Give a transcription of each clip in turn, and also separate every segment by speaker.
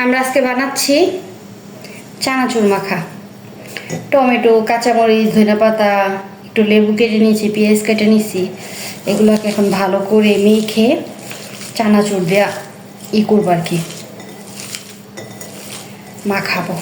Speaker 1: আমরা আজকে বানাচ্ছি চানাচুর মাখা। টমেটো, কাঁচামরিচ, ধনেপাতা, একটু লেবু কেটে নিয়েছি, পেঁয়াজ কেটে নিয়েছি। এগুলোকে এখন ভালো করে মেখে চানাচুর দেওয়া করবো আর কি, মাখাবো।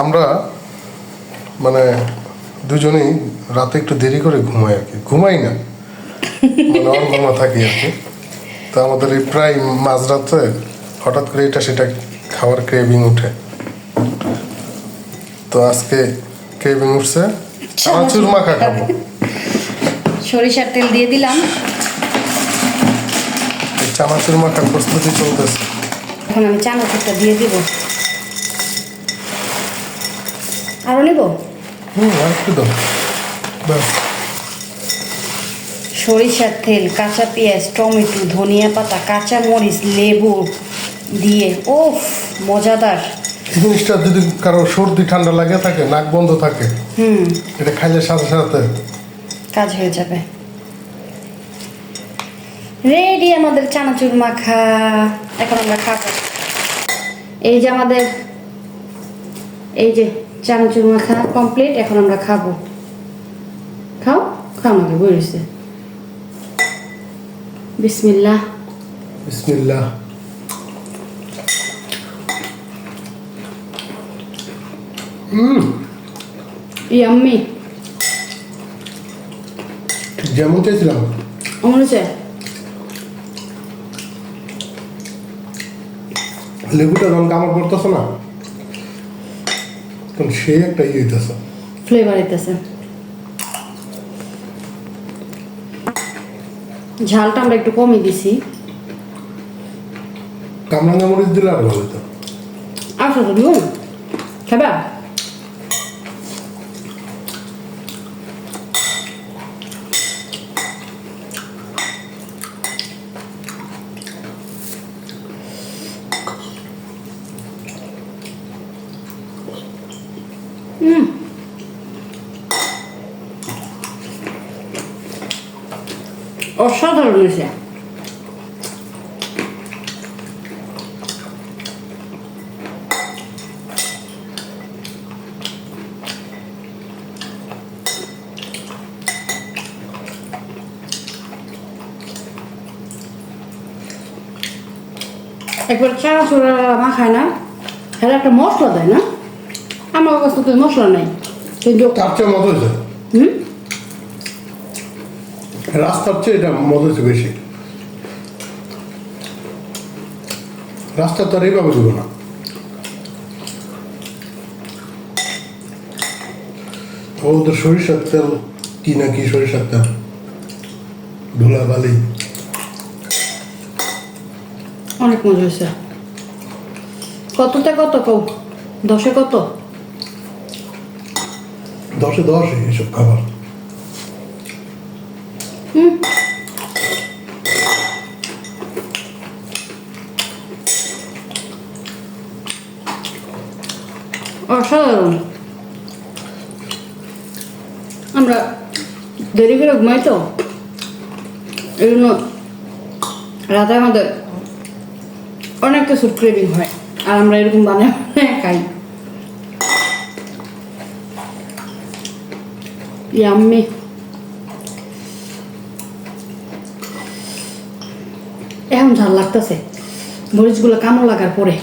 Speaker 2: আমরা মানে দুজনেই রাতে একটু দেরি করে ঘুমাই আর কি, ঘুমাই না মানে অনঘুমা থাকি আর কি। তো আমাদের এই প্রায় মাঝরাতে হঠাৎ করে এটা সেটা খাওয়ার ক্রেভিং উঠে। তো আজকে ক্রেভিং উঠছে চানাচুর মাখা খাবো।
Speaker 1: সরিষার তেল দিয়ে দিলাম।
Speaker 2: এই চানাচুর মাখার প্রস্তুতি চলতেছে।
Speaker 1: এখন আমি চানাচুরটা দিয়ে দিব। আরও নেব?
Speaker 2: আর একটু দাও ব্যাস।
Speaker 1: সরিষার তেল, কাঁচা পেঁয়াজ, টমেটো, ধনিয়া পাতা, কাঁচা মরিচ, লেবু দিয়ে ওফ মজাদার।
Speaker 2: জিনিসটা যদি কারো সর্দি ঠান্ডা লাগে থাকে, নাক বন্ধ থাকে, এটা খাইলে সাথে সাথে
Speaker 1: কাজ হয়ে যাবে। রেডি আমাদের চানাচুর মাখা। এখন আমরা খাবো। এই যে আমাদের চানাচুর মাখা কমপ্লিট। এখন আমরা খাবো। খাও খাও আমাকে বলেছে। বিসমিল্লাহ।
Speaker 2: বিসমিল্লাহ।
Speaker 1: ইয়াম্মি।
Speaker 2: যেমন চাইছিলাম
Speaker 1: মনে হচ্ছে
Speaker 2: লেবুটা রং কামড় পড়তেছে না, কারণ সে একটা ইয়ে হইতেছে,
Speaker 1: ফ্লেভার হইতেছে। ঝালটা আমরা একটু কমই দিছি।
Speaker 2: কামরাঙ্গা মরিচ দিলে আর ভালো হতো।
Speaker 1: আচ্ছা তো দিও খাবা। অসাধারণ হয়েছে। একবার চানাচুর মাখায় না, হ্যাঁ একটা মশলা দেয় না, আমার কাছে তো মশলা নেই কিন্তু
Speaker 2: তার চেয়ে মজা হয়েছে। রাস্তার চেয়ে এটা মজা হয়েছে বেশি। রাস্তা তো আর এইভাবে দেবো না। ওদের সরিষার তেল কি না কি, সরিষার তেল ধুলা বালি,
Speaker 1: অনেক মজা হয়েছে। কতটা কত কও? 10-এ কত?
Speaker 2: 10-এ 10 এইসব খাবার।
Speaker 1: অসাধারণ। আমরা দেরি করে ঘুমাই তো, এই জন্য রাতে আমাদের অনেক কিছু ক্রেভিং হয়, আর আমরা এরকম বানিয়ে খাই। ইয়াম্মি। এখন ঝাল লাগতেছে মরিচগুলো কামড় লাগার পরে।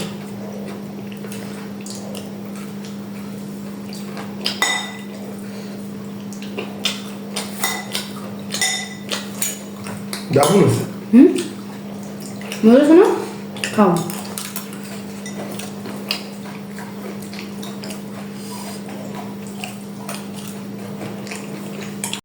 Speaker 2: দারুণ হয়েছে।
Speaker 1: মজা না? খাও।